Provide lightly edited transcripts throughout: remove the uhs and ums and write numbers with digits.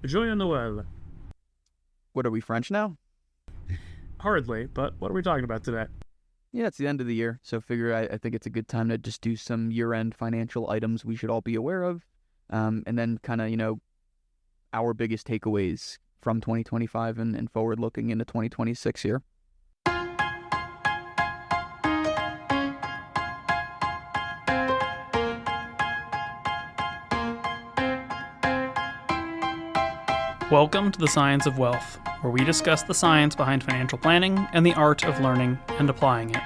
Joyeux Noël. What are we, French now? Hardly, but what are we talking about today? Yeah, it's the end of the year, so I think it's a good time to just do some year-end financial items we should all be aware of, and then kind of, our biggest takeaways from 2025 and forward looking into 2026 here. Welcome to the Science of Wealth, where we discuss the science behind financial planning and the art of learning and applying it.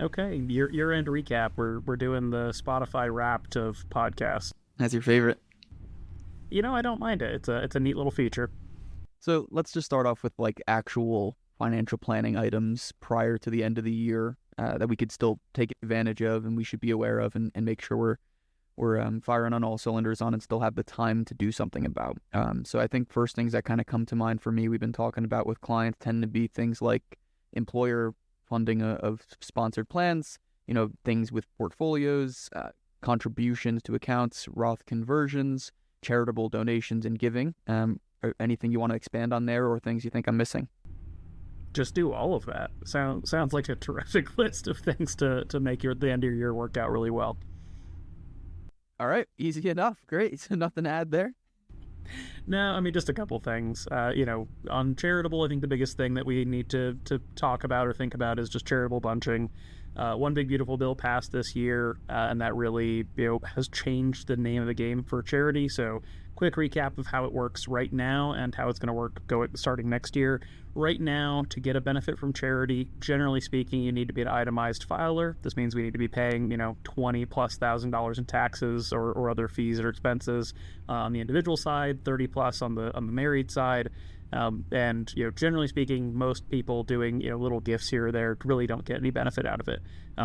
Okay, year-end recap. We're doing the Spotify Wrapped of podcasts. That's your favorite. I don't mind it. It's a neat little feature. So let's just start off with actual financial planning items prior to the end of the year that we could still take advantage of and we should be aware of and make sure we're firing on all cylinders on and still have the time to do something about. So I think first things that kind of come to mind for me, we've been talking about with clients tend to be things like employer funding of sponsored plans, things with portfolios, contributions to accounts, Roth conversions, charitable donations and giving. Anything you want to expand on there or things you think I'm missing? Just do all of that. Sounds like a terrific list of things to make the end of your year work out really well. All right, easy enough. Great. So nothing to add there? No, just a couple things. On charitable, I think the biggest thing that we need to talk about or think about is just charitable bunching. One big beautiful bill passed this year, and that really has changed the name of the game for charity. So quick recap of how it works right now and how it's going to work starting next year. Right now, to get a benefit from charity, generally speaking, you need to be an itemized filer. This means we need to be paying, $20,000+ in taxes or other fees or expenses on the individual side, 30+ on the married side. And generally speaking, most people doing little gifts here or there really don't get any benefit out of it.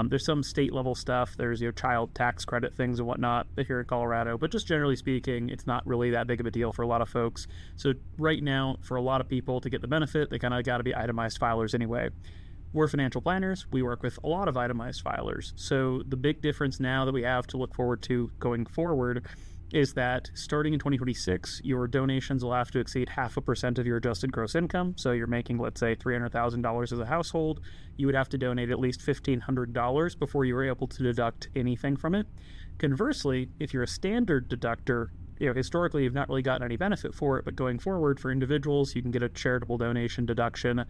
There's some state level stuff. There's child tax credit things and whatnot here in Colorado, but just generally speaking, it's not really that big of a deal for a lot of folks. So right now, for a lot of people to get the benefit, they kind of got to be itemized filers anyway. We're financial planners. We work with a lot of itemized filers. So the big difference now that we have to look forward to going forward is that starting in 2026, your donations will have to exceed 0.5% of your adjusted gross income. So you're making, let's say, $300,000 as a household. You would have to donate at least $1,500 before you were able to deduct anything from it. Conversely, if you're a standard deductor, historically you've not really gotten any benefit for it, but going forward for individuals, you can get a charitable donation deduction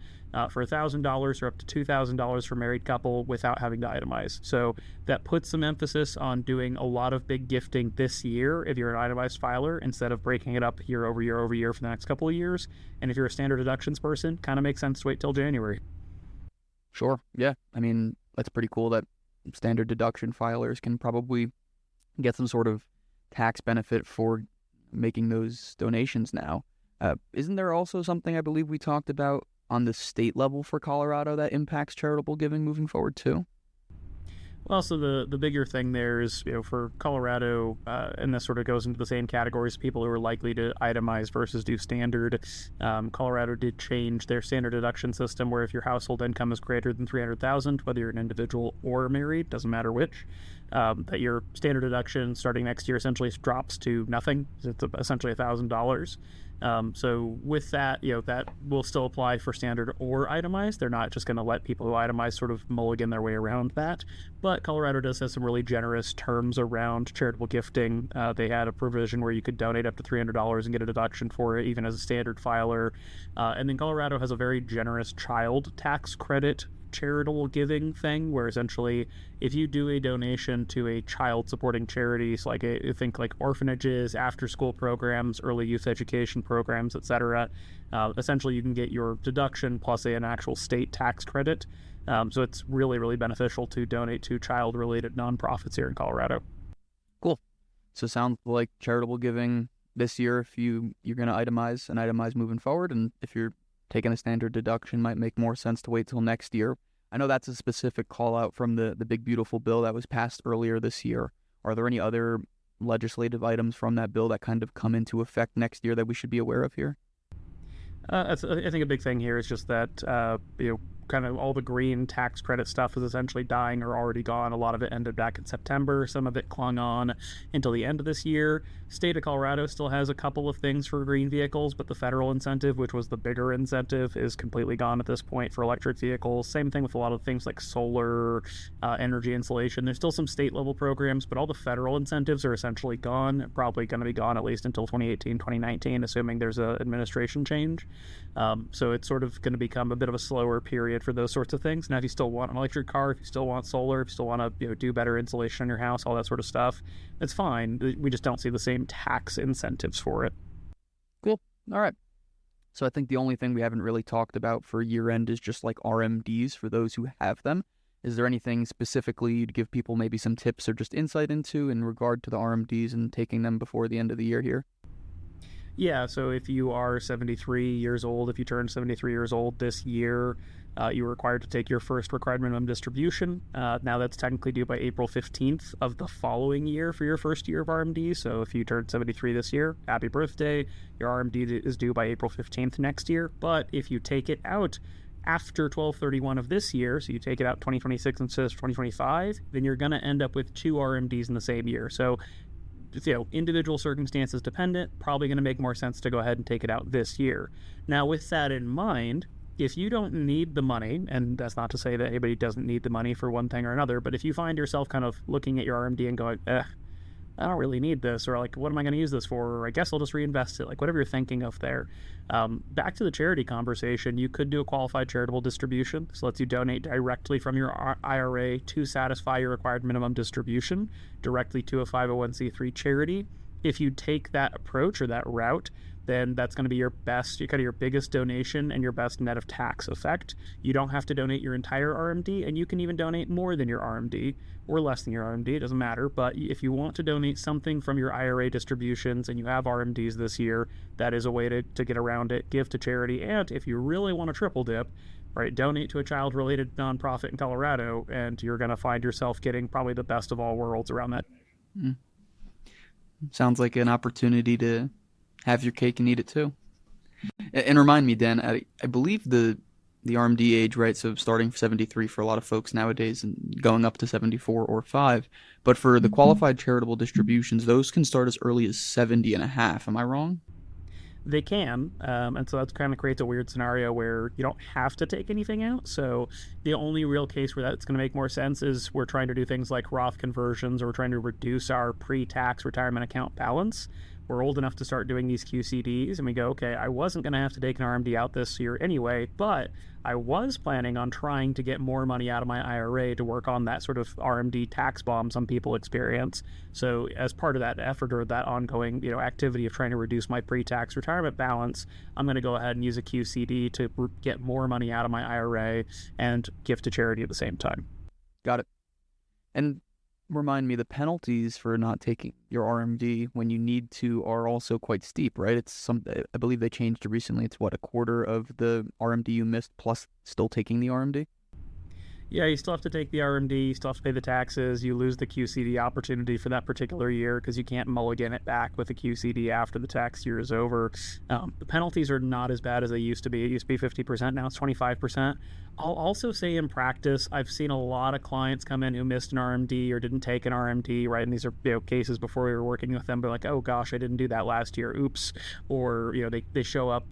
for $1,000 or up to $2,000 for married couple without having to itemize. So that puts some emphasis on doing a lot of big gifting this year if you're an itemized filer instead of breaking it up year over year over year for the next couple of years. And if you're a standard deductions person, kind of makes sense to wait till January. Sure. Yeah. That's pretty cool that standard deduction filers can probably get some sort of tax benefit for making those donations now. Isn't there also something I believe we talked about on the state level for Colorado that impacts charitable giving moving forward too? Well, so the bigger thing there is, for Colorado, and this sort of goes into the same categories, people who are likely to itemize versus do standard. Colorado did change their standard deduction system where if your household income is greater than $300,000, whether you're an individual or married, doesn't matter which, that your standard deduction starting next year essentially drops to nothing. It's essentially $1,000. So with that, that will still apply for standard or itemized. They're not just going to let people who itemize sort of mulligan their way around that. But Colorado does have some really generous terms around charitable gifting. They had a provision where you could donate up to $300 and get a deduction for it, even as a standard filer. And then Colorado has a very generous child tax credit charitable giving thing where essentially if you do a donation to a child supporting charities like orphanages, after school programs, early youth education programs, etc., essentially you can get your deduction plus an actual state tax credit. So it's really, really beneficial to donate to child related nonprofits here in Colorado. Cool. So sounds like charitable giving this year if you're going to itemize moving forward, and if you're taking a standard deduction might make more sense to wait till next year. I know that's a specific call out from the big beautiful bill that was passed earlier this year. Are there any other legislative items from that bill that kind of come into effect next year that we should be aware of here? I think a big thing here is just that kind of all the green tax credit stuff is essentially dying or already gone. A lot of it ended back in September. Some of it clung on until the end of this year. State of Colorado still has a couple of things for green vehicles, but the federal incentive, which was the bigger incentive, is completely gone at this point for electric vehicles. Same thing with a lot of things like solar, energy insulation. There's still some state level programs, but all the federal incentives are essentially gone, probably going to be gone at least until 2018, 2019, assuming there's an administration change. So it's sort of going to become a bit of a slower period for those sorts of things. Now, if you still want an electric car, if you still want solar, if you still want to do better insulation in your house, all that sort of stuff, it's fine. We just don't see the same tax incentives for it. Cool. All right. So I think the only thing we haven't really talked about for year end is just like RMDs for those who have them. Is there anything specifically you'd give people maybe some tips or just insight into in regard to the RMDs and taking them before the end of the year here? Yeah, so if you are 73 years old, if you turn 73 years old this year, you're required to take your first required minimum distribution. Now that's technically due by April 15th of the following year for your first year of RMD. So if you turn 73 this year, happy birthday. Your RMD is due by April 15th next year. But if you take it out after 12/31 of this year, so you take it out 2026 instead of 2025, then you're going to end up with 2 RMDs in the same year. So individual circumstances dependent, probably going to make more sense to go ahead and take it out this year. Now, with that in mind, if you don't need the money, and that's not to say that anybody doesn't need the money for one thing or another, but if you find yourself kind of looking at your RMD and going, I don't really need this, or like, what am I going to use this for? Or I guess I'll just reinvest it, like whatever you're thinking of there. Back to the charity conversation, you could do a qualified charitable distribution. This lets you donate directly from your IRA to satisfy your required minimum distribution directly to a 501c3 charity. If you take that approach or that route, then that's going to be your best, kind of your biggest donation and your best net of tax effect. You don't have to donate your entire RMD, and you can even donate more than your RMD or less than your RMD, it doesn't matter. But if you want to donate something from your IRA distributions and you have RMDs this year, that is a way to get around it, give to charity. And if you really want to triple dip, right, donate to a child-related nonprofit in Colorado, and you're going to find yourself getting probably the best of all worlds around that. Sounds like an opportunity to have your cake and eat it too. And remind me, Dan, I believe the RMD age, right? So starting 73 for a lot of folks nowadays and going up to 74 or 5. But for the qualified charitable distributions, those can start as early as 70 and a half. Am I wrong? They can, and so that kind of creates a weird scenario where you don't have to take anything out. So the only real case where that's going to make more sense is we're trying to do things like Roth conversions, or we're trying to reduce our pre-tax retirement account balance. We're old enough to start doing these QCDs, and we go, okay, I wasn't going to have to take an RMD out this year anyway, but I was planning on trying to get more money out of my IRA to work on that sort of RMD tax bomb some people experience. So as part of that effort or that ongoing, activity of trying to reduce my pre-tax retirement balance, I'm going to go ahead and use a QCD to get more money out of my IRA and give to charity at the same time. Got it. And remind me, the penalties for not taking your RMD when you need to are also quite steep, right? I believe they changed it recently. It's what, a quarter of the RMD you missed plus still taking the RMD? Yeah, you still have to take the RMD, you still have to pay the taxes, you lose the QCD opportunity for that particular year because you can't mulligan it back with a QCD after the tax year is over. The penalties are not as bad as they used to be. It used to be 50%, now it's 25%. I'll also say in practice, I've seen a lot of clients come in who missed an RMD or didn't take an RMD, right? And these are cases before we were working with them, but like, oh gosh, I didn't do that last year, oops. Or, they show up,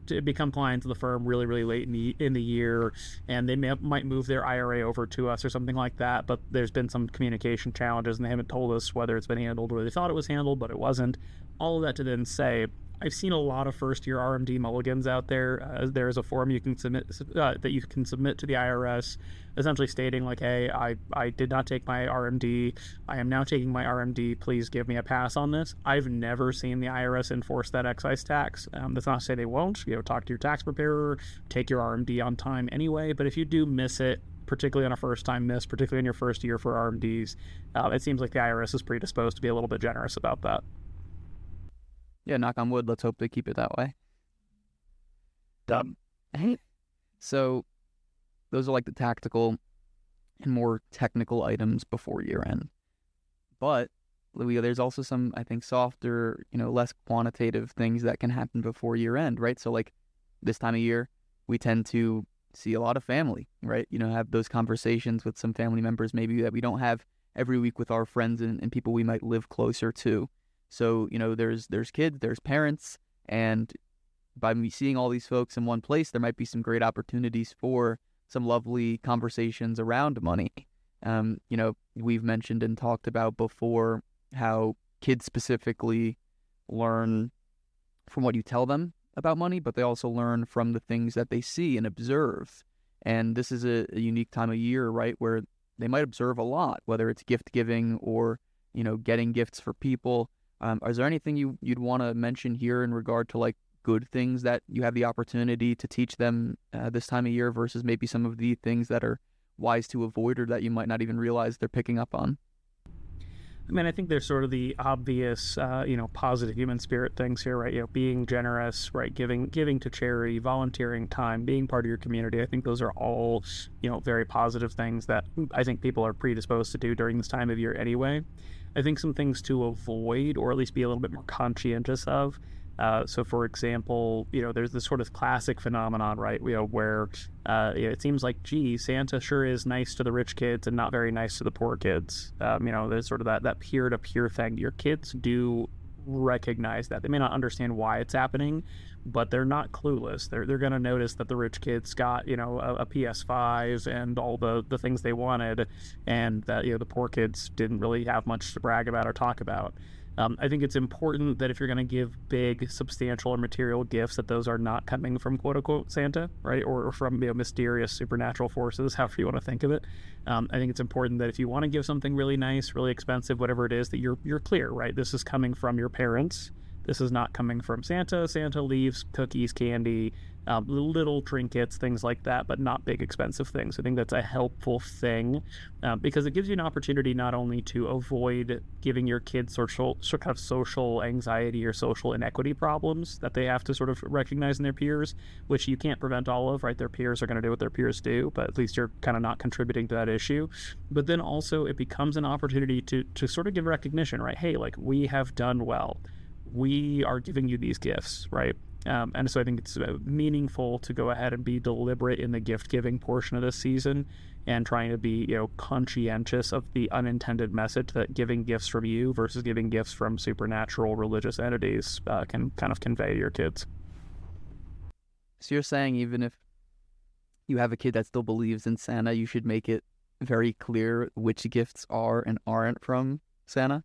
to become clients of the firm really, really late in the year, and they might move their IRA over to us or something like that, but there's been some communication challenges and they haven't told us whether it's been handled or they thought it was handled, but it wasn't. All of that to then say, I've seen a lot of first-year RMD mulligans out there. There is a form you can submit that you can submit to the IRS, essentially stating like, hey, I did not take my RMD. I am now taking my RMD. Please give me a pass on this. I've never seen the IRS enforce that excise tax. That's not to say they won't. Talk to your tax preparer, take your RMD on time anyway. But if you do miss it, particularly on a first-time miss, particularly in your first year for RMDs, it seems like the IRS is predisposed to be a little bit generous about that. Yeah, knock on wood. Let's hope they keep it that way. Done. So those are like the tactical and more technical items before year end. But there's also some, I think, softer, less quantitative things that can happen before year end, right? So like this time of year, we tend to see a lot of family, right? Have those conversations with some family members maybe that we don't have every week with our friends and people we might live closer to. So, there's kids, there's parents, and by me seeing all these folks in one place, there might be some great opportunities for some lovely conversations around money. We've mentioned and talked about before how kids specifically learn from what you tell them about money, but they also learn from the things that they see and observe. And this is a unique time of year, right, where they might observe a lot, whether it's gift giving or, getting gifts for people. Is there anything you'd want to mention here in regard to like good things that you have the opportunity to teach them this time of year versus maybe some of the things that are wise to avoid or that you might not even realize they're picking up on? I mean, I think there's sort of the obvious, positive human spirit things here, right? Being generous, right? Giving to charity, volunteering time, being part of your community. I think those are all, very positive things that I think people are predisposed to do during this time of year anyway. I think some things to avoid, or at least be a little bit more conscientious of. So, for example, there's this sort of classic phenomenon, right? Where it seems like, gee, Santa sure is nice to the rich kids and not very nice to the poor kids. There's sort of that peer-to-peer thing. Your kids do recognize that. They may not understand why it's happening, but they're not clueless. They're going to notice that the rich kids got, a PS5 and all the things they wanted, and that, the poor kids didn't really have much to brag about or talk about. I think it's important that if you're going to give big, substantial, or material gifts, that those are not coming from quote-unquote Santa, right, or from mysterious supernatural forces, however you want to think of it. I think it's important that if you want to give something really nice, really expensive, whatever it is, that you're clear, right? This is coming from your parents. This is not coming from Santa. Santa leaves cookies, candy, little trinkets, things like that, but not big expensive things. I think that's a helpful thing because it gives you an opportunity not only to avoid giving your kids social anxiety or social inequity problems that they have to sort of recognize in their peers, which you can't prevent all of, right? Their peers are going to do what their peers do, but at least you're kind of not contributing to that issue. But then also it becomes an opportunity to sort of give recognition, right? Hey, like, we have done well. We are giving you these gifts, right? And so I think it's meaningful to go ahead and be deliberate in the gift-giving portion of this season and trying to be, conscientious of the unintended message that giving gifts from you versus giving gifts from supernatural religious entities can kind of convey to your kids. So you're saying even if you have a kid that still believes in Santa, you should make it very clear which gifts are and aren't from Santa?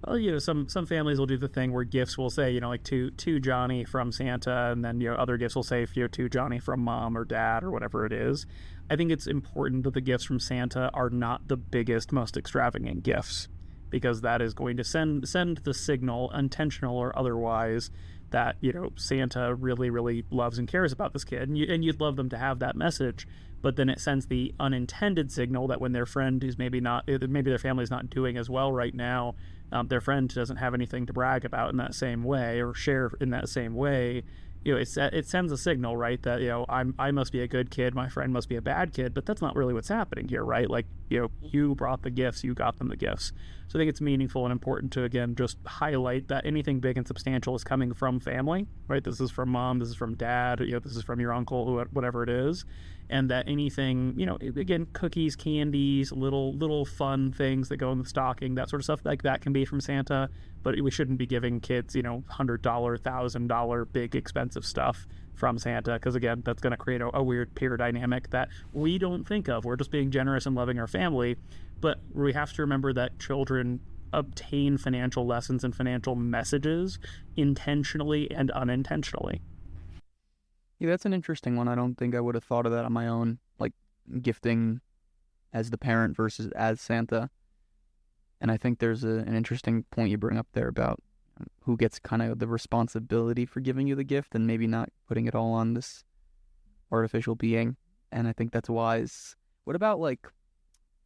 Well, some families will do the thing where gifts will say, like to Johnny from Santa, and then, other gifts will say, to Johnny from mom or dad or whatever it is. I think it's important that the gifts from Santa are not the biggest, most extravagant gifts, because that is going to send the signal, intentional or otherwise, that, Santa really, really loves and cares about this kid, and you'd love them to have that message. But then it sends the unintended signal that when their friend who's maybe their family's not doing as well right now, their friend doesn't have anything to brag about in that same way or share in that same way, it sends a signal, right, that, I must be a good kid, my friend must be a bad kid, but that's not really what's happening here, right? Like, you brought the gifts, you got them the gifts. So I think it's meaningful and important to, again, just highlight that anything big and substantial is coming from family, right? This is from mom, this is from dad, this is from your uncle, whatever it is. And that anything, again, cookies, candies, little fun things that go in the stocking, that sort of stuff, like that can be from Santa. But we shouldn't be giving kids, $100, $1,000 big expensive stuff from Santa, because again, that's going to create a weird peer dynamic that we don't think of. We're just being generous and loving our family, but we have to remember that children obtain financial lessons and financial messages intentionally and unintentionally. Yeah, that's an interesting one. I don't think I would have thought of that on my own, like gifting as the parent versus as Santa. And I think there's an interesting point you bring up there about who gets kind of the responsibility for giving you the gift and maybe not putting it all on this artificial being. And I think that's wise. What about like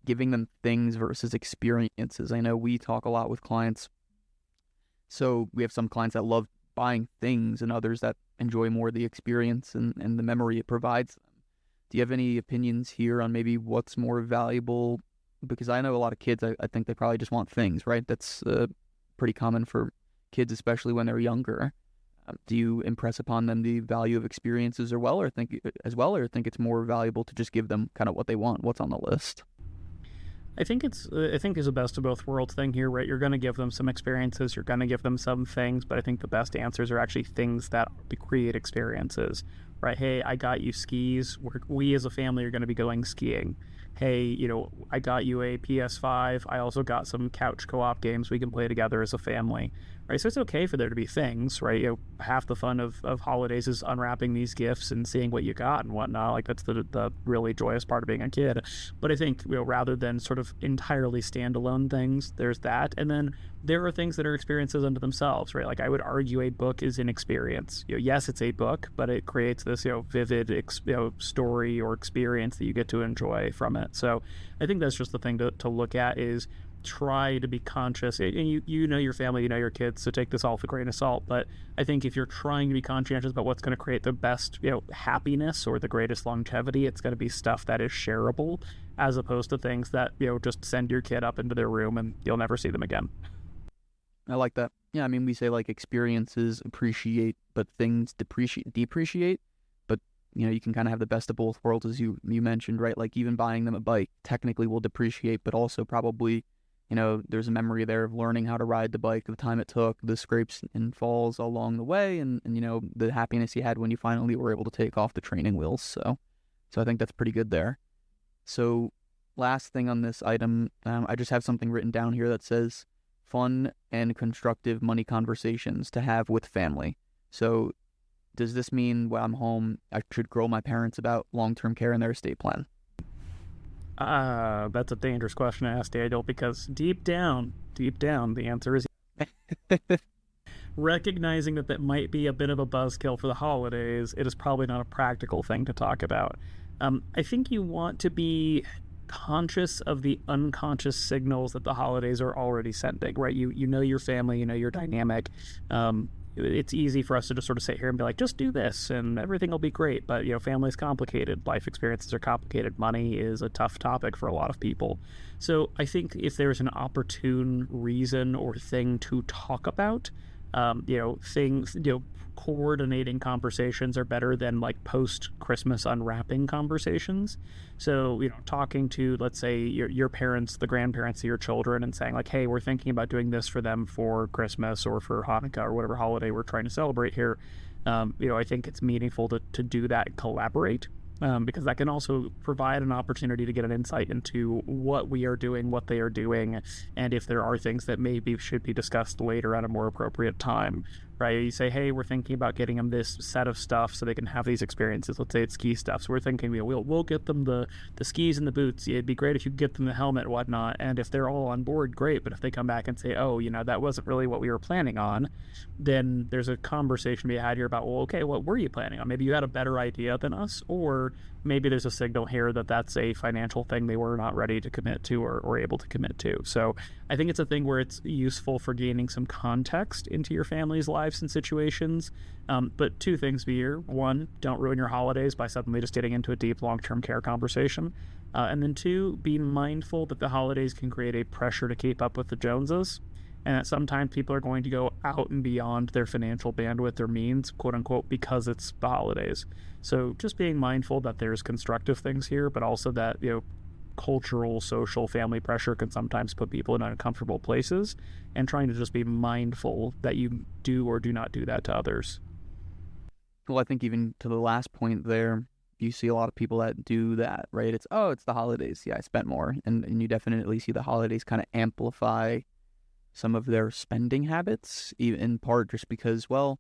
giving them things versus experiences? I know we talk a lot with clients. So we have some clients that love buying things and others that enjoy more the experience and the memory it provides them. Do you have any opinions here on maybe what's more valuable? Because I know a lot of kids, I think they probably just want things, right? That's pretty common for kids, especially when they're younger. Do you impress upon them the value of experiences or think it's more valuable to just give them kind of what they want, what's on the list? I think there's a best of both worlds thing here, right? You're going to give them some experiences, you're going to give them some things, but I think the best answers are actually things that create experiences, right? Hey, I got you skis. We as a family are going to be going skiing. Hey, I got you a PS5. I also got some couch co-op games we can play together as a family, right? So it's okay for there to be things, right? Half the fun of holidays is unwrapping these gifts and seeing what you got and whatnot. Like that's the really joyous part of being a kid. But I think, rather than sort of entirely standalone things, there's that. And then there are things that are experiences unto themselves, right? Like I would argue a book is an experience. Yes, it's a book, but it creates this, vivid, story or experience that you get to enjoy from it. So I think that's just the thing to look at is try to be conscious. And you know your family, you know your kids, so take this all with a grain of salt. But I think if you're trying to be conscientious about what's going to create the best, happiness or the greatest longevity, it's going to be stuff that is shareable as opposed to things that, just send your kid up into their room and you'll never see them again. I like that. Yeah, I mean, we say like experiences appreciate, but things depreciate. But, you can kind of have the best of both worlds, as you mentioned, right? Like even buying them a bike technically will depreciate, but also probably, there's a memory there of learning how to ride the bike, the time it took, the scrapes and falls along the way, and the happiness you had when you finally were able to take off the training wheels. So I think that's pretty good there. So last thing on this item, I just have something written down here that says fun and constructive money conversations to have with family. So does this mean when I'm home, I should grill my parents about long-term care and their estate plan? That's a dangerous question to ask, Daniel, because deep down, the answer is recognizing that might be a bit of a buzzkill for the holidays. It is probably not a practical thing to talk about. I think you want to be conscious of the unconscious signals that the holidays are already sending, right? You know your family, you know your dynamic. It's easy for us to just sort of sit here and be like, just do this and everything will be great. But, family's complicated. Life experiences are complicated. Money is a tough topic for a lot of people. So I think if there's an opportune reason or thing to talk about, things, coordinating conversations are better than like post-Christmas unwrapping conversations. So, talking to, let's say, your parents, the grandparents of your children, and saying like, hey, we're thinking about doing this for them for Christmas or for Hanukkah or whatever holiday we're trying to celebrate here. I think it's meaningful to do that and collaborate. Because that can also provide an opportunity to get an insight into what we are doing, what they are doing, and if there are things that maybe should be discussed later at a more appropriate time, right? You say, hey, we're thinking about getting them this set of stuff so they can have these experiences. Let's say it's ski stuff. So we're thinking we'll get them the skis and the boots. It'd be great if you could get them the helmet and whatnot. And if they're all on board, great. But if they come back and say, oh, that wasn't really what we were planning on, then there's a conversation to be had here about, well, okay, what were you planning on? Maybe you had a better idea than us, or maybe there's a signal here that that's a financial thing they were not ready to commit to or able to commit to. So I think it's a thing where it's useful for gaining some context into your family's lives and situations. But two things here. One, don't ruin your holidays by suddenly just getting into a deep long-term care conversation. And then two, be mindful that the holidays can create a pressure to keep up with the Joneses, and that sometimes people are going to go out and beyond their financial bandwidth or means, quote unquote, because it's the holidays. So just being mindful that there's constructive things here, but also that, cultural, social, family pressure can sometimes put people in uncomfortable places, and trying to just be mindful that you do or do not do that to others. Well, I think even to the last point there, you see a lot of people that do that, right? It's the holidays. Yeah, I spent more. And you definitely see the holidays kind of amplify some of their spending habits, in part just because, well,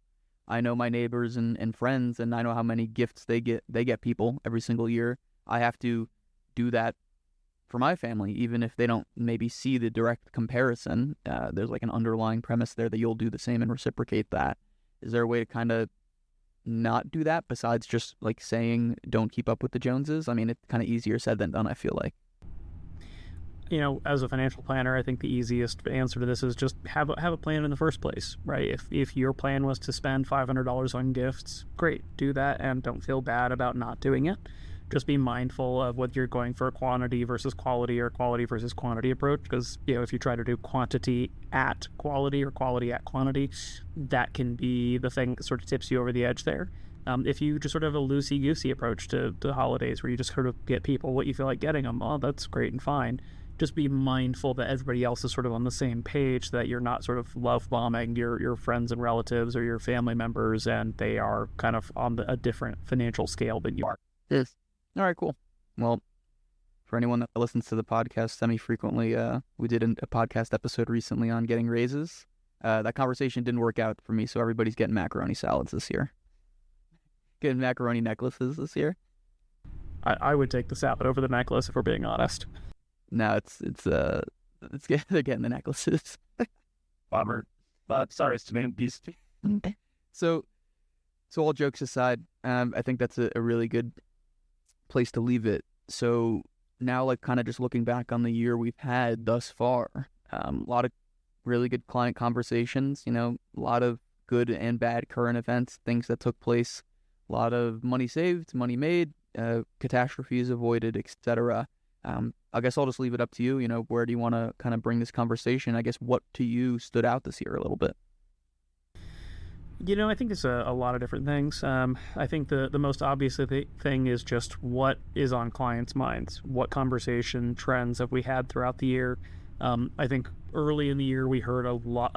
I know my neighbors and friends, and I know how many gifts they get people every single year. I have to do that for my family, even if they don't maybe see the direct comparison. There's like an underlying premise there that you'll do the same and reciprocate that. Is there a way to kind of not do that besides just like saying don't keep up with the Joneses? I mean, it's kind of easier said than done, I feel like. As a financial planner, I think the easiest answer to this is just have a plan in the first place, right? If your plan was to spend $500 on gifts, great, do that and don't feel bad about not doing it. just be mindful of whether you're going for a quantity versus quality or quality versus quantity approach, because if you try to do quantity at quality or quality at quantity, that can be the thing that sort of tips you over the edge there. If you just sort of have a loosey-goosey approach to holidays where you just sort of get people what you feel like getting them, oh, that's great and fine. Just be mindful that everybody else is sort of on the same page, that you're not sort of love bombing your friends and relatives or your family members, and they are kind of on a different financial scale than you are. Yes. All right, cool. Well, for anyone that listens to the podcast semi-frequently, we did a podcast episode recently on getting raises. That conversation didn't work out for me, so everybody's getting macaroni salads this year. Getting macaroni necklaces this year. I would take the salad over the necklace if we're being honest. No, they're getting the necklaces. Bummer. But sorry, it's to be. So all jokes aside, I think that's a really good place to leave it. So now, like, kind of just looking back on the year we've had thus far, a lot of really good client conversations, a lot of good and bad current events, things that took place, a lot of money saved, money made, catastrophes avoided, etc. I guess I'll just leave it up to you. Where do you want to kind of bring this conversation? I guess what to you stood out this year a little bit? I think it's a lot of different things. I think the most obvious thing is just what is on clients' minds. What conversation trends have we had throughout the year? I think early in the year we heard a lot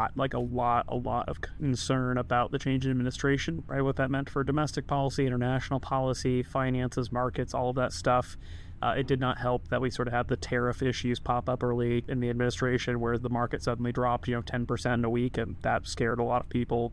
of concern about the change in administration, right? What that meant for domestic policy, international policy, finances, markets, all of that stuff. It did not help that we sort of had the tariff issues pop up early in the administration, where the market suddenly dropped, 10% in a week, and that scared a lot of people.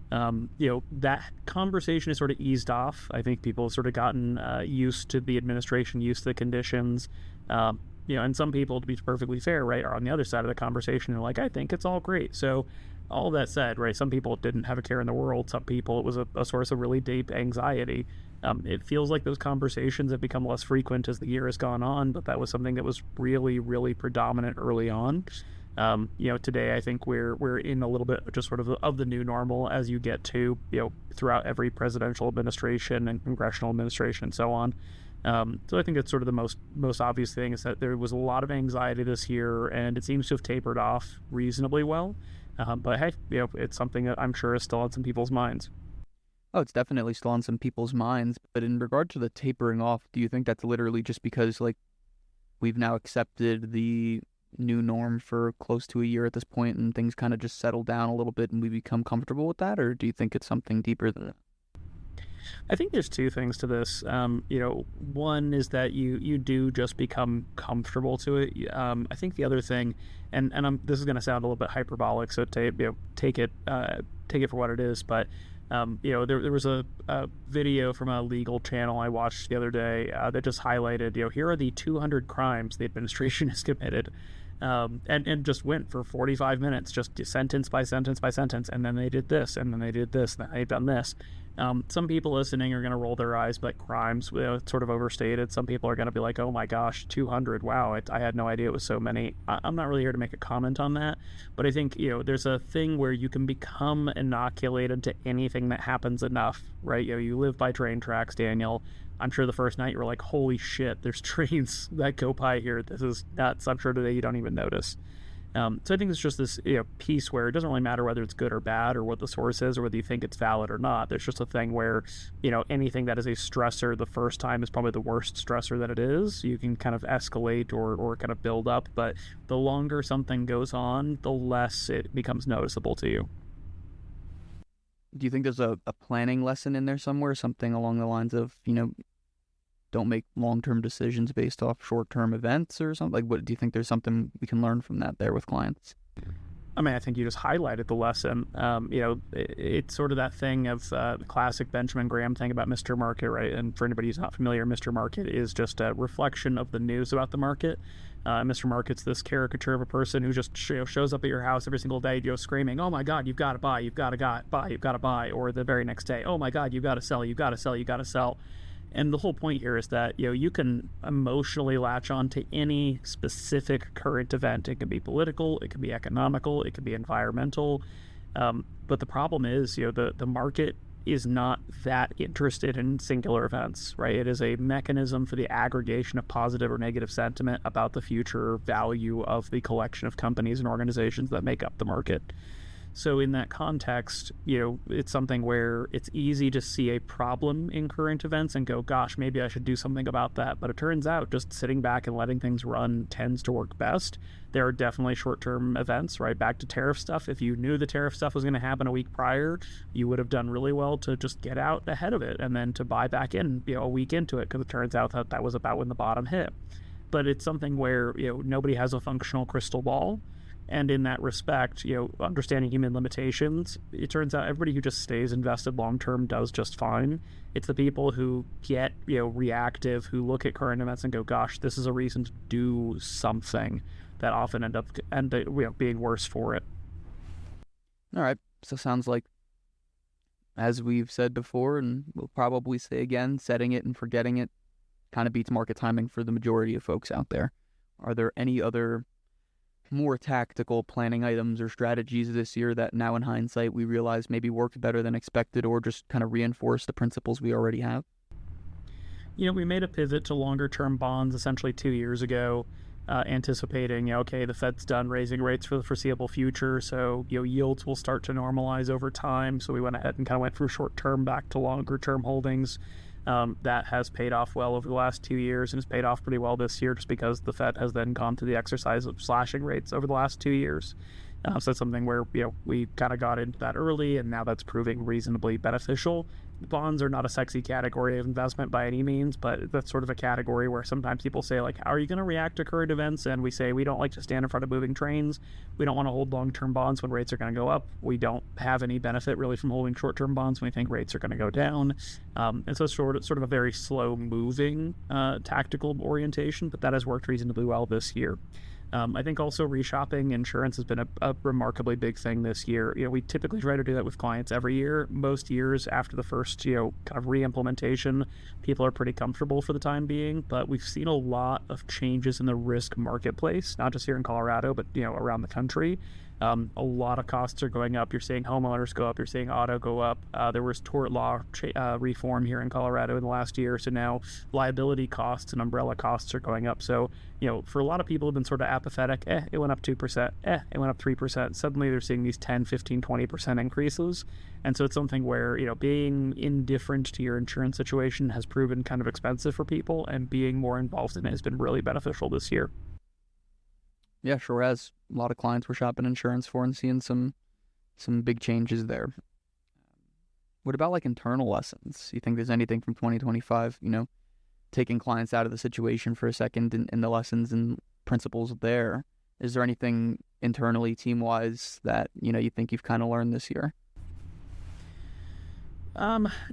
That conversation has sort of eased off. I think people have sort of gotten used to the administration, used to the conditions. And some people, to be perfectly fair, right, are on the other side of the conversation and like, I think it's all great. So all that said, right, some people didn't have a care in the world. Some people, it was a source of really deep anxiety. It feels like those conversations have become less frequent as the year has gone on, but that was something that was really, really predominant early on. Today I think we're in a little bit just sort of the new normal as you get to, throughout every presidential administration and congressional administration and so on. So I think that's sort of the most obvious thing, is that there was a lot of anxiety this year, and it seems to have tapered off reasonably well. But hey, it's something that I'm sure is still on some people's minds. Oh, it's definitely still on some people's minds. But in regard to the tapering off, do you think that's literally just because, like, we've now accepted the new norm for close to a year at this point, and things kind of just settle down a little bit and we become comfortable with that? Or do you think it's something deeper than that? I think there's two things to this. One is that you do just become comfortable to it. I think the other thing, and this is going to sound a little bit hyperbolic, so take it for what it is. But there was a video from a legal channel I watched the other day that just highlighted, here are the 200 crimes the administration has committed. And just went for 45 minutes, just sentence by sentence by sentence, and then they did this, and then they did this, and then they've done this. Some people listening are going to roll their eyes, but crimes, it's sort of overstated. Some people are going to be like, oh my gosh, 200, wow, I had no idea it was so many. I'm not really here to make a comment on that, but I think, there's a thing where you can become inoculated to anything that happens enough, right? You live by train tracks, Daniel. I'm sure the first night you were like, holy shit, there's trains that go by here. This is nuts. I'm sure today you don't even notice. So I think it's just this piece where it doesn't really matter whether it's good or bad or what the source is or whether you think it's valid or not. There's just a thing where, anything that is a stressor the first time is probably the worst stressor that it is. You can kind of escalate or kind of build up, but the longer something goes on, the less it becomes noticeable to you. Do you think there's a planning lesson in there somewhere? Something along the lines of, don't make long-term decisions based off short-term events or something? Like, what do you think there's something we can learn from that there with clients? I mean, I think you just highlighted the lesson. It's sort of that thing of the classic Benjamin Graham thing about Mr. Market, right? And for anybody who's not familiar, Mr. Market is just a reflection of the news about the market. Mr. Market's this caricature of a person who just shows up at your house every single day, screaming, "Oh my God, you've got to buy, you've got to buy, you've got to buy," or the very next day, "Oh my God, you've got to sell, you've got to sell, you've got to sell." And the whole point here is that you can emotionally latch on to any specific current event. It can be political, it can be economical, it can be environmental. But the problem is, the market is not that interested in singular events, right? It is a mechanism for the aggregation of positive or negative sentiment about the future value of the collection of companies and organizations that make up the market. So in that context, it's something where it's easy to see a problem in current events and go, gosh, maybe I should do something about that. But it turns out just sitting back and letting things run tends to work best. There are definitely short-term events, right? Back to tariff stuff. If you knew the tariff stuff was going to happen a week prior, you would have done really well to just get out ahead of it and then to buy back in, a week into it, because it turns out that was about when the bottom hit. But it's something where, nobody has a functional crystal ball. And in that respect, understanding human limitations, it turns out everybody who just stays invested long-term does just fine. It's the people who get, reactive, who look at current events and go, gosh, this is a reason to do something, that often end up being worse for it. All right. So sounds like, as we've said before, and we'll probably say again, setting it and forgetting it kind of beats market timing for the majority of folks out there. Are there any other more tactical planning items or strategies this year that now in hindsight we realize maybe worked better than expected, or just kind of reinforce the principles we already have? We made a pivot to longer term bonds essentially 2 years ago, anticipating, okay, the Fed's done raising rates for the foreseeable future, so yields will start to normalize over time. So we went ahead and kind of went from short term back to longer term holdings. That has paid off well over the last 2 years, and has paid off pretty well this year, just because the Fed has then gone through the exercise of slashing rates over the last 2 years. So it's something where we kind of got into that early, and now that's proving reasonably beneficial. Bonds are not a sexy category of investment by any means, but that's sort of a category where sometimes people say, like, how are you going to react to current events? And we say we don't like to stand in front of moving trains. We don't want to hold long-term bonds when rates are going to go up. We don't have any benefit really from holding short-term bonds when we think rates are going to go down. And so it's sort of a very slow-moving tactical orientation, but that has worked reasonably well this year. I think also reshopping insurance has been a remarkably big thing this year. We typically try to do that with clients every year. Most years after the first, kind of re-implementation, people are pretty comfortable for the time being, but we've seen a lot of changes in the risk marketplace, not just here in Colorado, but, around the country. A lot of costs are going up. You're seeing homeowners go up. You're seeing auto go up. There was tort law reform here in Colorado in the last year. So now liability costs and umbrella costs are going up. So, for a lot of people who've been sort of apathetic, it went up 2%, it went up 3%. Suddenly they're seeing these 10, 15, 20% increases. And so it's something where, being indifferent to your insurance situation has proven kind of expensive for people, and being more involved in it has been really beneficial this year. Yeah, sure has. A lot of clients we're shopping insurance for and seeing some big changes there. What about like internal lessons? You think there's anything from 2025, taking clients out of the situation for a second, and the lessons and principles there? Is there anything internally, team-wise, that, you think you've kind of learned this year?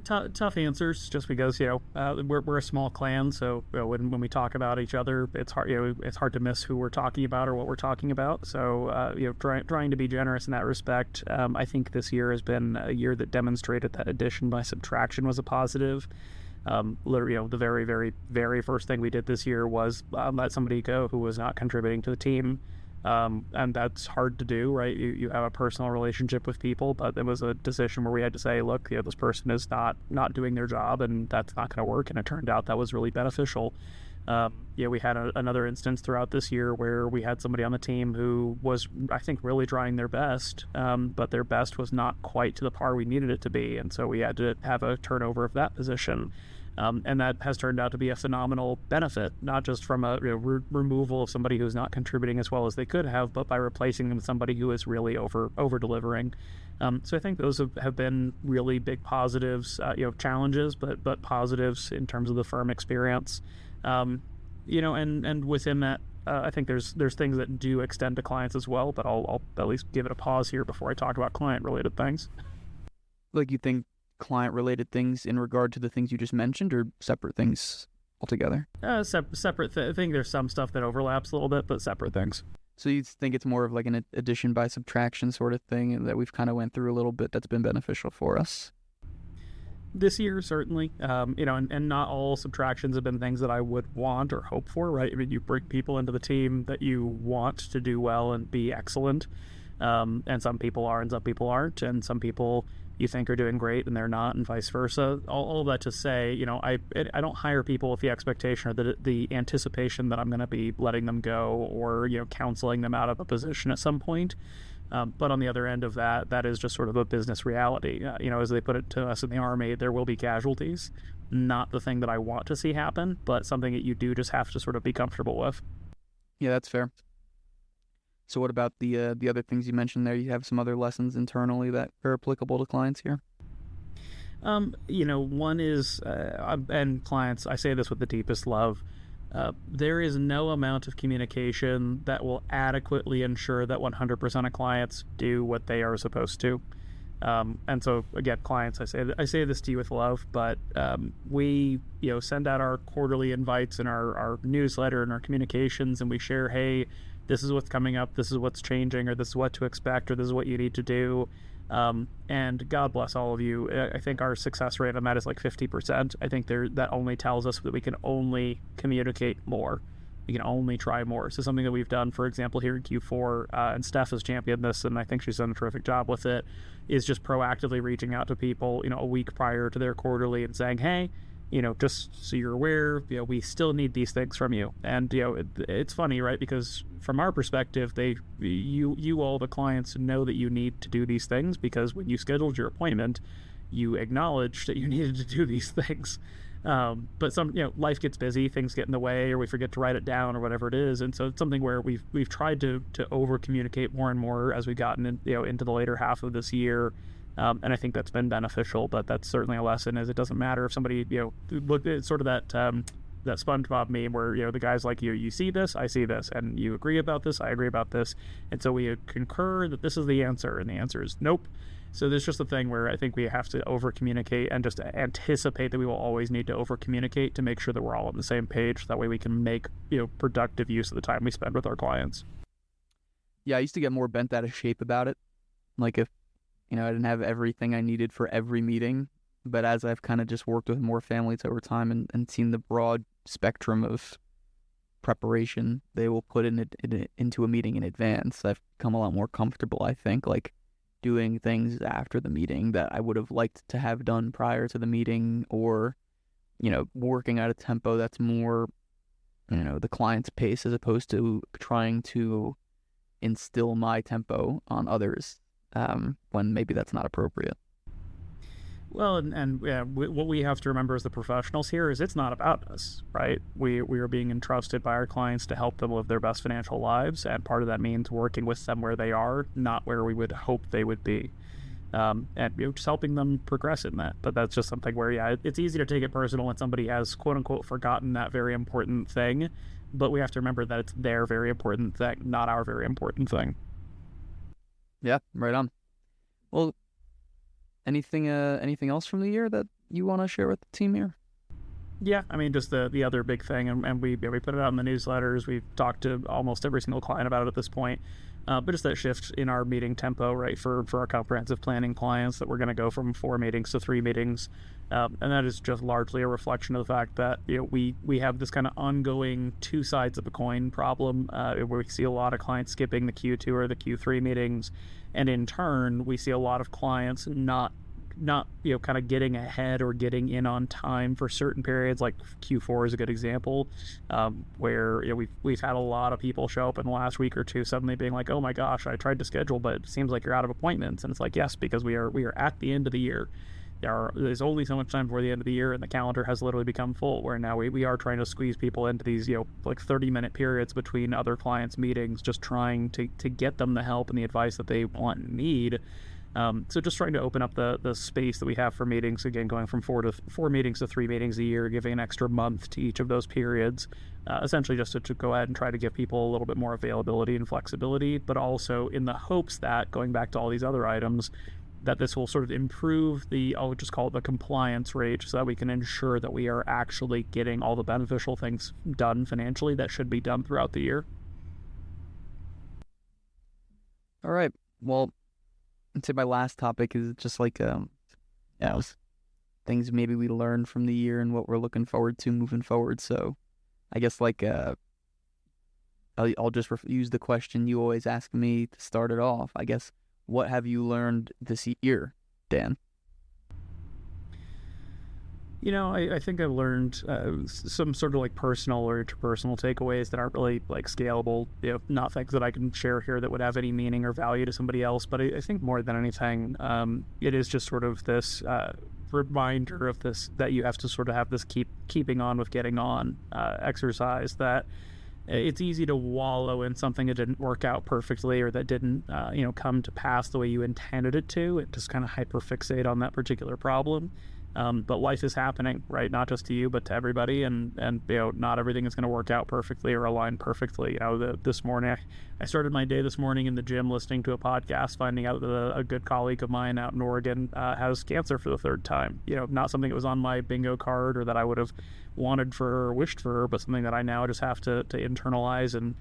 Tough answers, just because we're a small clan, so when we talk about each other, it's hard to miss who we're talking about or what we're talking about. So trying to be generous in that respect. I think this year has been a year that demonstrated that addition by subtraction was a positive. Literally, the very, very, very first thing we did this year was let somebody go who was not contributing to the team. And that's hard to do, right? You have a personal relationship with people, but it was a decision where we had to say, look, this person is not doing their job, and that's not going to work. And it turned out that was really beneficial. We had another instance throughout this year where we had somebody on the team who was, I think, really trying their best, but their best was not quite to the par we needed it to be. And so we had to have a turnover of that position. And that has turned out to be a phenomenal benefit, not just from a removal of somebody who's not contributing as well as they could have, but by replacing them with somebody who is really over delivering. So I think those have been really big positives, challenges, but positives in terms of the firm experience. And within that, I think there's things that do extend to clients as well, but I'll at least give it a pause here before I talk about client-related things. Like, you think client-related things in regard to the things you just mentioned, or separate things altogether? Separate. I think there's some stuff that overlaps a little bit, but separate things. So you think it's more of like an addition by subtraction sort of thing, and that we've kind of went through a little bit that's been beneficial for us? This year, certainly, and not all subtractions have been things that I would want or hope for, right? I mean, you bring people into the team that you want to do well and be excellent. And some people are and some people aren't, and some people you think are doing great and they're not, and vice versa. All of that to say, I don't hire people with the expectation or the anticipation that I'm going to be letting them go or counseling them out of a position at some point. But on the other end of that, that is just sort of a business reality. As they put it to us in the Army, there will be casualties. Not the thing that I want to see happen, but something that you do just have to sort of be comfortable with. Yeah, that's fair. So what about the other things you mentioned there? You have some other lessons internally that are applicable to clients here? One is, and clients, I say this with the deepest love, there is no amount of communication that will adequately ensure that 100% of clients do what they are supposed to. And so again, clients, I say this to you with love, but we send out our quarterly invites and our newsletter and our communications, and we share, hey, this is what's coming up, this is what's changing, or this is what to expect, or this is what you need to do. And God bless all of you. I think our success rate on that is like 50%. I think that only tells us that we can only communicate more. We can only try more. So something that we've done, for example, here in Q4, and Steph has championed this, and I think she's done a terrific job with it, is just proactively reaching out to people, a week prior to their quarterly and saying, hey, just so you're aware, we still need these things from you. And, it's funny, right? Because from our perspective, you all the clients know that you need to do these things because when you scheduled your appointment, you acknowledged that you needed to do these things. But life gets busy, things get in the way, or we forget to write it down or whatever it is. And so it's something where we've tried to over communicate more and more as we've gotten into the later half of this year. And I think that's been beneficial, but that's certainly a lesson is it doesn't matter if somebody, look at sort of that SpongeBob meme where, the guy's like, you see this, I see this, and you agree about this, I agree about this. And so we concur that this is the answer, and the answer is nope. So there's just a thing where I think we have to over communicate and just anticipate that we will always need to over communicate to make sure that we're all on the same page. That way we can make, productive use of the time we spend with our clients. Yeah, I used to get more bent out of shape about it. Like if, I didn't have everything I needed for every meeting, but as I've kind of just worked with more families over time and seen the broad spectrum of preparation they will put into a meeting in advance, I've become a lot more comfortable, I think, like doing things after the meeting that I would have liked to have done prior to the meeting, or, working at a tempo that's more, the client's pace as opposed to trying to instill my tempo on others. When maybe that's not appropriate. Well, and what we have to remember as the professionals here is it's not about us, right? We are being entrusted by our clients to help them live their best financial lives, and part of that means working with them where they are, not where we would hope they would be, and just helping them progress in that. But that's just something where, it's easy to take it personal when somebody has quote unquote forgotten that very important thing, but we have to remember that it's their very important thing, not our very important thing. Yeah, right on. Well, anything else from the year that you want to share with the team here? Yeah, I mean, just the other big thing, and we put it out in the newsletters. We've talked to almost every single client about it at this point. But just that shift in our meeting tempo, right, for our comprehensive planning clients, that we're going to go from 4 meetings to 3 meetings. And that is just largely a reflection of the fact that, we have this kind of ongoing two sides of the coin problem, where we see a lot of clients skipping the Q2 or the Q3 meetings. And in turn, we see a lot of clients not kind of getting ahead or getting in on time for certain periods. Like Q4 is a good example, where we've had a lot of people show up in the last week or two suddenly being like, oh my gosh, I tried to schedule, but it seems like you're out of appointments. And it's like, yes, because we are at the end of the year. There's only so much time before the end of the year, and the calendar has literally become full, where now we are trying to squeeze people into these, like 30-minute periods between other clients' meetings, just trying to get them the help and the advice that they want and need. So just trying to open up the space that we have for meetings, again, going from 4 meetings to 3 meetings a year, giving an extra month to each of those periods, essentially just to go ahead and try to give people a little bit more availability and flexibility, but also in the hopes that, going back to all these other items, that this will sort of improve I'll just call it the compliance rate, so that we can ensure that we are actually getting all the beneficial things done financially that should be done throughout the year. All right. Well, I'd say my last topic is just like, things maybe we learned from the year and what we're looking forward to moving forward. So I guess I'll just use the question you always ask me to start it off. I guess, what have you learned this year Dan? I think I've learned some sort of like personal or interpersonal takeaways that aren't really like scalable, not things that I can share here that would have any meaning or value to somebody else. But I think more than anything, it is just sort of this reminder of this, that you have to sort of have this keeping on with getting on exercise, that it's easy to wallow in something that didn't work out perfectly or that didn't come to pass the way you intended it to. It just kind of hyperfixate on that particular problem. But life is happening, right? Not just to you, but to everybody, and not everything is going to work out perfectly or align perfectly. This morning, I started my day this morning in the gym listening to a podcast, finding out that a good colleague of mine out in Oregon has cancer for the third time. Not something that was on my bingo card or that I would have wanted for her or wished for her, but something that I now just have to internalize. And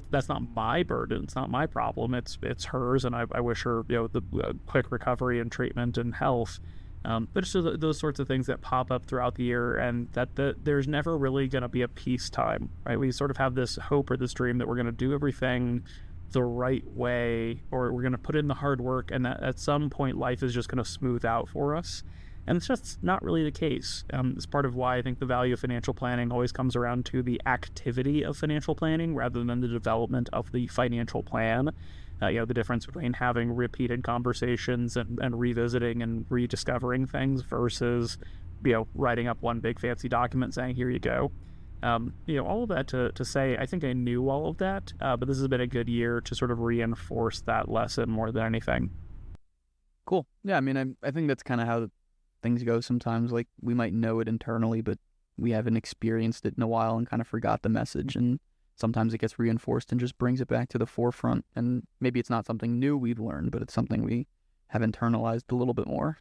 that's not my burden. It's not my problem. It's hers, and I wish her the quick recovery and treatment and health. But it's just those sorts of things that pop up throughout the year, and that there's never really going to be a peacetime, right? We sort of have this hope or this dream that we're going to do everything the right way, or we're going to put in the hard work, and that at some point life is just going to smooth out for us. And it's just not really the case. It's part of why I think the value of financial planning always comes around to the activity of financial planning rather than the development of the financial plan. The difference between having repeated conversations and revisiting and rediscovering things versus, writing up one big fancy document saying, here you go. All of that to say, I think I knew all of that, but this has been a good year to sort of reinforce that lesson more than anything. Cool. Yeah, I mean, I think that's kind of how things go sometimes. Like, we might know it internally, but we haven't experienced it in a while and kind of forgot the message. And sometimes it gets reinforced and just brings it back to the forefront. And maybe it's not something new we've learned, but it's something we have internalized a little bit more.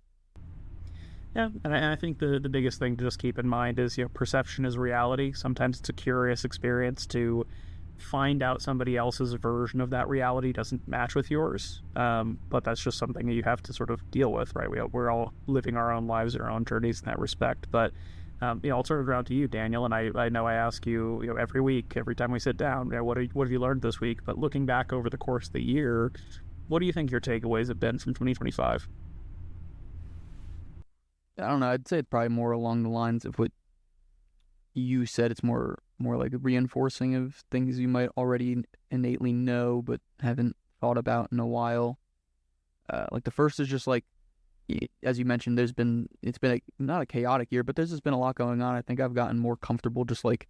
Yeah, and I think the biggest thing to just keep in mind is, perception is reality. Sometimes it's a curious experience to find out somebody else's version of that reality doesn't match with yours. But that's just something that you have to sort of deal with, right? We're all living our own lives and our own journeys in that respect. But I'll turn it around to you, Daniel, and I know I ask you, every week, every time we sit down, what have you learned this week? But looking back over the course of the year, what do you think your takeaways have been from 2025? I don't know. I'd say it's probably more along the lines of what you said. It's more like a reinforcing of things you might already innately know but haven't thought about in a while. Like the first is just like, as you mentioned, it's been not a chaotic year, but there's just been a lot going on. I think I've gotten more comfortable, just like,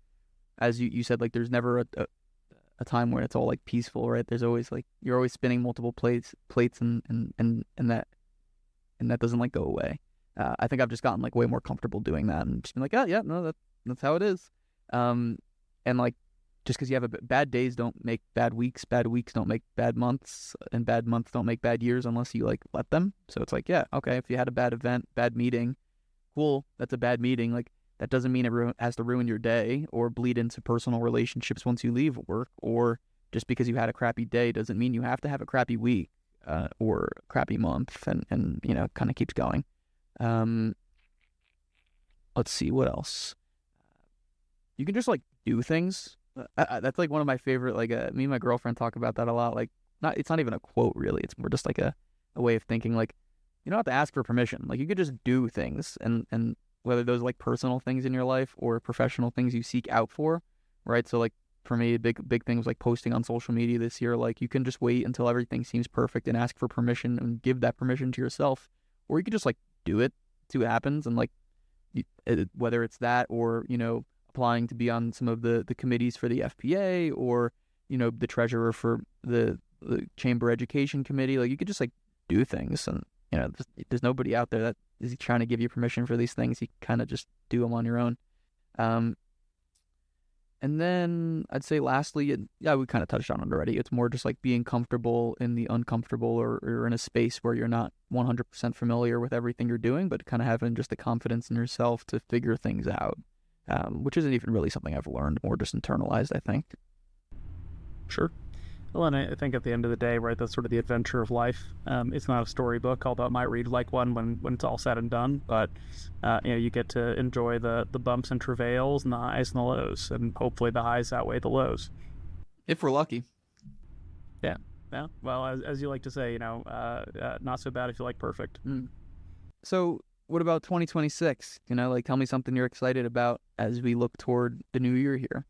as you said, like there's never a time where it's all like peaceful, right? There's always like, you're always spinning multiple plates and that doesn't like go away. I think I've just gotten like way more comfortable doing that and just been like, oh yeah, no, that's how it is. And like, just because you have bad days don't make bad weeks don't make bad months, and bad months don't make bad years unless you like let them. So it's like, yeah, okay, if you had a bad event, bad meeting, cool, that's a bad meeting. Like, that doesn't mean it has to ruin your day or bleed into personal relationships once you leave work, or just because you had a crappy day doesn't mean you have to have a crappy week or a crappy month, and it kind of keeps going. Let's see, what else? You can just like do things. That's like one of my favorite, like me and my girlfriend talk about that a lot. Like, it's not even a quote really. It's more just like a way of thinking. Like, you don't have to ask for permission. Like, you could just do things, and whether those like personal things in your life or professional things you seek out for, right? So like for me, big thing was like posting on social media this year. Like, you can just wait until everything seems perfect and ask for permission and give that permission to yourself, or you could just like do it, see what happens, and like whether it's that or applying to be on some of the committees for the FPA, or the treasurer for the chamber education committee. Like, you could just like do things, and there's nobody out there that is trying to give you permission for these things. You kind of just do them on your own. And then I'd say lastly, we kind of touched on it already. It's more just like being comfortable in the uncomfortable, or in a space where you're not 100% familiar with everything you're doing, but kind of having just the confidence in yourself to figure things out. Which isn't even really something I've learned, more just internalized, I think. Sure. Well, and I think at the end of the day, right, that's sort of the adventure of life. It's not a storybook, although it might read like one when it's all said and done. But you get to enjoy the bumps and travails and the highs and the lows, and hopefully the highs outweigh the lows. If we're lucky. Yeah. Well, as you like to say, not so bad if you like perfect. So what about 2026? Tell me something you're excited about as we look toward the new year here.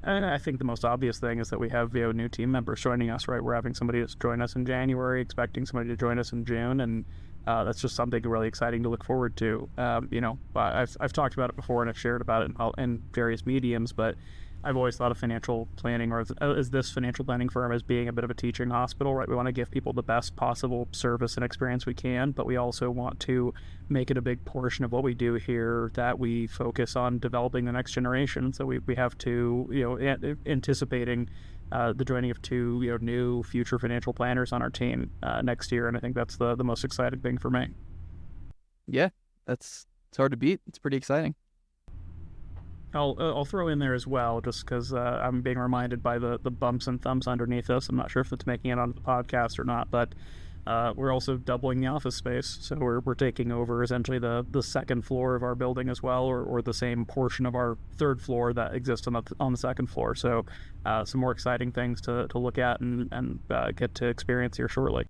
And I think the most obvious thing is that we have new team members joining us, right? We're having somebody that's join us in January, expecting somebody to join us in June, and that's just something really exciting to look forward to. I've talked about it before and I've shared about it in various mediums, but I've always thought of financial planning, or as this financial planning firm, as being a bit of a teaching hospital, right? We want to give people the best possible service and experience we can, but we also want to make it a big portion of what we do here that we focus on developing the next generation. So we have to, anticipating the joining of 2, new future financial planners on our team next year, and I think that's the most exciting thing for me. Yeah, it's hard to beat. It's pretty exciting. I'll throw in there as well, just because I'm being reminded by the bumps and thumps underneath us. I'm not sure if it's making it onto the podcast or not, but we're also doubling the office space. So we're taking over essentially the second floor of our building as well, or the same portion of our third floor that exists on the second floor. So some more exciting things to look at and get to experience here shortly.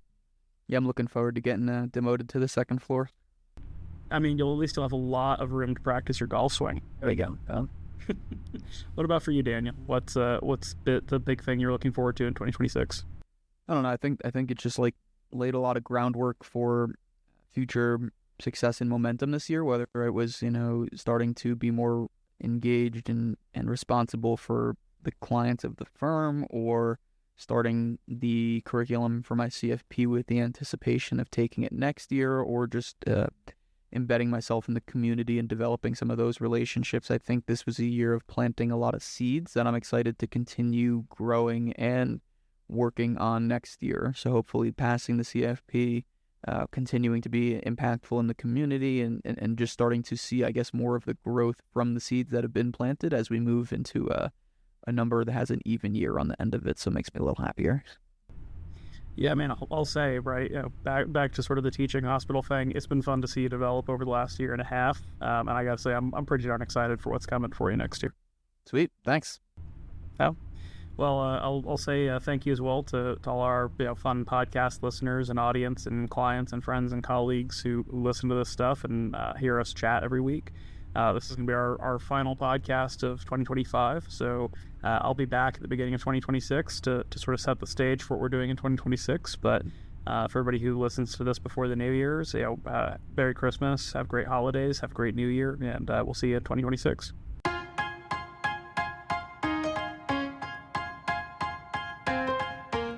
Yeah, I'm looking forward to getting demoted to the second floor. I mean, you'll at least have a lot of room to practice your golf swing. There we go. What about for you, Daniel? What's the big thing you're looking forward to in 2026? I don't know. I think it's just laid a lot of groundwork for future success and momentum this year, whether it was, starting to be more engaged and responsible for the clients of the firm, or starting the curriculum for my CFP with the anticipation of taking it next year, or just embedding myself in the community and developing some of those relationships. I think this was a year of planting a lot of seeds that I'm excited to continue growing and working on next year. So hopefully passing the CFP, continuing to be impactful in the community, and just starting to see, I guess, more of the growth from the seeds that have been planted as we move into a number that has an even year on the end of it. So it makes me a little happier. Yeah, man, I'll say, right, back to sort of the teaching hospital thing, it's been fun to see you develop over the last year and a half, and I gotta say, I'm pretty darn excited for what's coming for you next year. Sweet, thanks. Oh, well, I'll say thank you as well to all our fun podcast listeners and audience and clients and friends and colleagues who listen to this stuff and hear us chat every week. This is going to be our final podcast of 2025, so I'll be back at the beginning of 2026 to sort of set the stage for what we're doing in 2026, but for everybody who listens to this before the New Year's, Merry Christmas, have great holidays, have a great New Year, and we'll see you in 2026.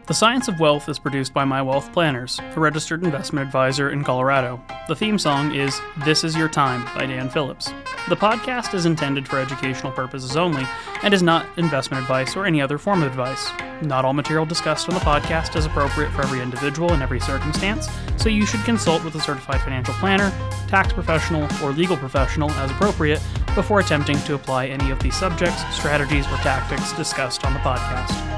The Science of Wealth is produced by My Wealth Planners, a registered investment advisor in Colorado. The theme song is This Is Your Time by Dan Phillips. The podcast is intended for educational purposes only and is not investment advice or any other form of advice. Not all material discussed on the podcast is appropriate for every individual in every circumstance, so you should consult with a certified financial planner, tax professional, or legal professional as appropriate before attempting to apply any of the subjects, strategies, or tactics discussed on the podcast.